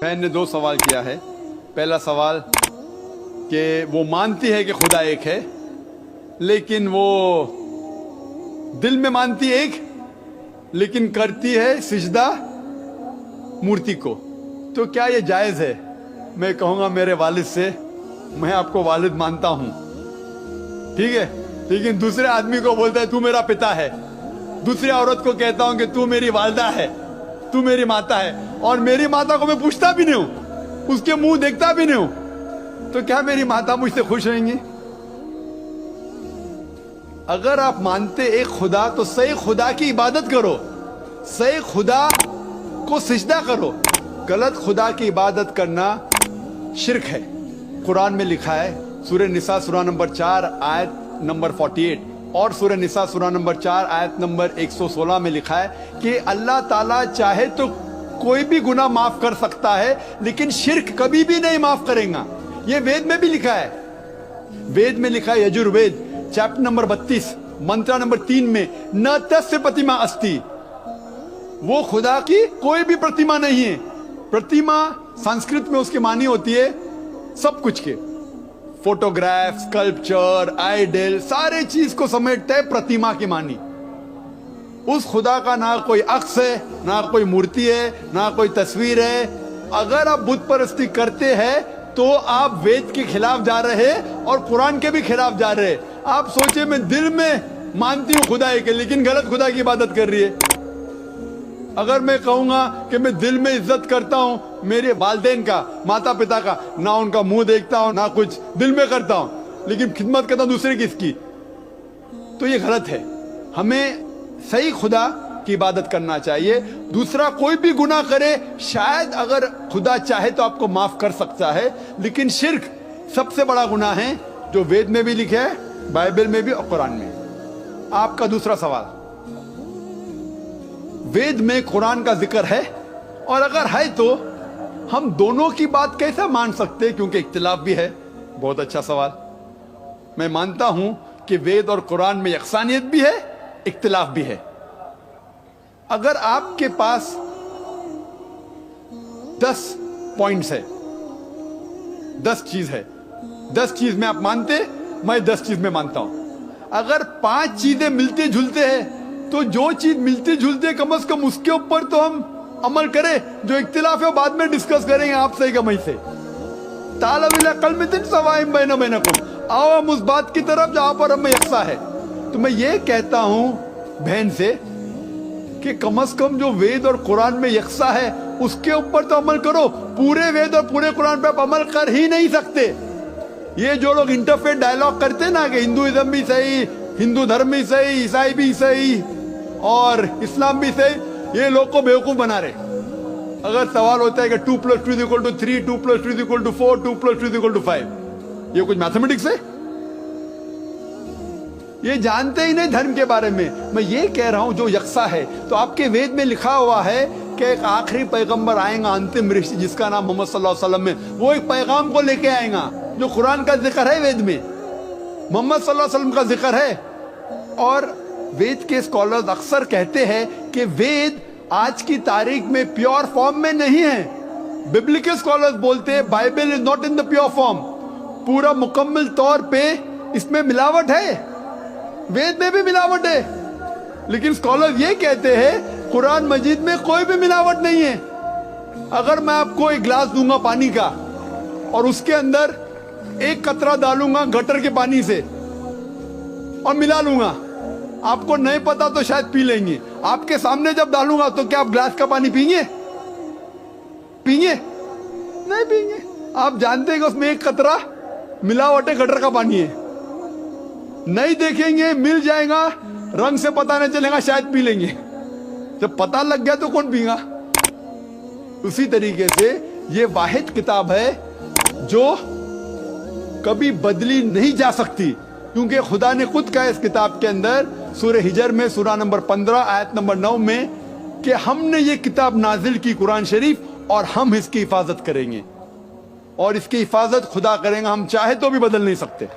बहन ने दो सवाल किया है। पहला सवाल कि वो मानती है कि खुदा एक है, लेकिन वो दिल में मानती है एक, लेकिन करती है सिजदा मूर्ति को। तो क्या ये जायज है? मैं कहूंगा मेरे वालिद से, मैं आपको वालिद मानता हूं, ठीक है, लेकिन दूसरे आदमी को बोलता है तू मेरा पिता है। दूसरी औरत को कहता हूं कि तू मेरी वालिदा है, तू मेरी माता है, और मेरी माता को मैं पूछता भी नहीं हूं, उसके मुंह देखता भी नहीं हूं, तो क्या मेरी माता मुझसे खुश रहेंगी? अगर आप मानते एक खुदा, तो सही खुदा की इबादत करो, सही खुदा को सिजदा करो। गलत खुदा की इबादत करना शिर्क है। कुरान में लिखा है, सूरह निसा सूरा नंबर 4 आयत नंबर 48 और सूरह निसा सूरा नंबर 4 आयत नंबर 116 में लिखा है कि अल्लाह ताला चाहे तो कोई भी गुनाह माफ कर सकता है, लेकिन शिर्क कभी भी नहीं माफ करेगा। ये वेद में भी लिखा है। वेद में लिखा है, यजुर्वेद चैप्टर नंबर 32 मंत्र नंबर 3 में, न तस्य प्रतिमा अस्ति, वो खुदा की कोई भी प्रतिमा नहीं है। प्रतिमा संस्कृत में उसकी मानी होती है सब कुछ के, फोटोग्राफ, स्कल्पचर, आइडल, सारे चीज को समेटता है प्रतिमा की मानी। उस खुदा का ना कोई अक्स है, ना कोई मूर्ति है, ना कोई तस्वीर है। अगर आप बुत परस्ती करते हैं तो आप वेद के खिलाफ जा रहे हैं और कुरान के भी खिलाफ जा रहे हैं। आप सोचे मैं दिल में मानती हूं खुदा एक है, लेकिन गलत खुदा की इबादत कर रही है। अगर मैं कहूंगा कि मैं दिल में इज्जत करता हूं मेरे वालिदैन का, माता पिता का, ना उनका मुंह देखता हूं, ना कुछ दिल में करता हूं, लेकिन खिदमत करता हूं दूसरे किसकी, तो ये गलत है। हमें सही खुदा की इबादत करना चाहिए। दूसरा कोई भी गुनाह करे, शायद अगर खुदा चाहे तो आपको माफ कर सकता है, लेकिन शिर्क सबसे बड़ा गुनाह है, जो वेद में भी लिखे है, बाइबल में भी और कुरान में। आपका दूसरा सवाल, वेद में कुरान का जिक्र है, और अगर है तो हम दोनों की बात कैसे मान सकते हैं, क्योंकि इख्तिलाफ भी है। बहुत अच्छा सवाल। मैं मानता हूं कि वेद और कुरान में यकसानियत भी है, इख्तिलाफ भी है। अगर आपके पास 10 पॉइंट्स है, 10 चीज है, 10 चीज में आप मानते, मैं 10 चीज में मानता हूं। अगर 5 चीजें मिलते जुलते हैं, तो जो चीज मिलती जुलती है कम से कम उसके ऊपर तो हम अमल करें। जो इख्तिलाफ है बाद में डिस्कस करेंगे आपसे कमई से। आओ हम उस बात की तरफ जहां पर हमें यकसा है। तो मैं ये कहता हूं बहन से कि कम से कम जो वेद और कुरान में यकसा है उसके ऊपर तो अमल करो। पूरे वेद और पूरे कुरान पे आप अमल कर ही नहीं सकते। ये जो लोग इंटरफेथ डायलॉग करते ना कि हिंदुइज्म भी सही, हिंदू धर्म भी सही, ईसाई भी सही और इस्लाम भी सही, ये लोग को बेवकूफ बना रहे। अगर सवाल होता है कि 2 + 2 = 3, 2 + 2 = 4, 2 + 2 = 5, ये कुछ मैथमेटिक्स है? ये जानते ही नहीं धर्म के बारे में। मैं ये कह रहा हूं जो यकसा है, तो आपके वेद में लिखा हुआ है कि एक आखिरी पैगंबर आएगा, अंतिम ऋषि जिसका नाम मोहम्मद सल्लल्लाहु अलैहि वसल्लम है, वो एक पैगाम को लेके आएगा। जो कुरान का जिक्र है वेद में, मोहम्मद सल्लल्लाहु अलैहि वसल्लम का जिक्र है। और वेद के स्कॉलर्स अक्सर कहते हैं कि वेद आज की तारीख में प्योर फॉर्म में नहीं है। बिब्लिकल स्कॉलर्स बोलते हैं Bible is not in the pure form. पूरा मुकम्मल तौर पे इसमें मिलावट है, वेद में भी मिलावट है, लेकिन स्कॉलर्स ये कहते हैं कुरान मजीद में कोई भी मिलावट नहीं है। अगर मैं आपको एक गिलास दूंगा पानी का और उसके अंदर एक कतरा डालूंगा गटर के पानी से और मिला लूंगा, आपको नहीं पता तो शायद पी लेंगे। आपके सामने जब डालूंगा तो क्या आप ग्लास का पानी पिएंगे? पिएंगे? नहीं पिएंगे। आप जानते हैं कि उसमें एक कतरा मिलावट है, गटर का पानी है। नहीं देखेंगे, मिल जाएगा, रंग से पता नहीं चलेगा, शायद पी लेंगे। जब पता लग गया तो कौन पीएगा? उसी तरीके से ये वाहिद किताब है जो कभी बदली नहीं जा सकती, क्योंकि खुदा ने खुद कहा इस किताब के अंदर, सूरह हिजर में सूरा नंबर 15 आयत नंबर 9 में, कि हमने ये किताब नाजिल की कुरान शरीफ, और हम इसकी हिफाजत करेंगे, और इसकी हिफाजत खुदा करेंगे। हम चाहे तो भी बदल नहीं सकते।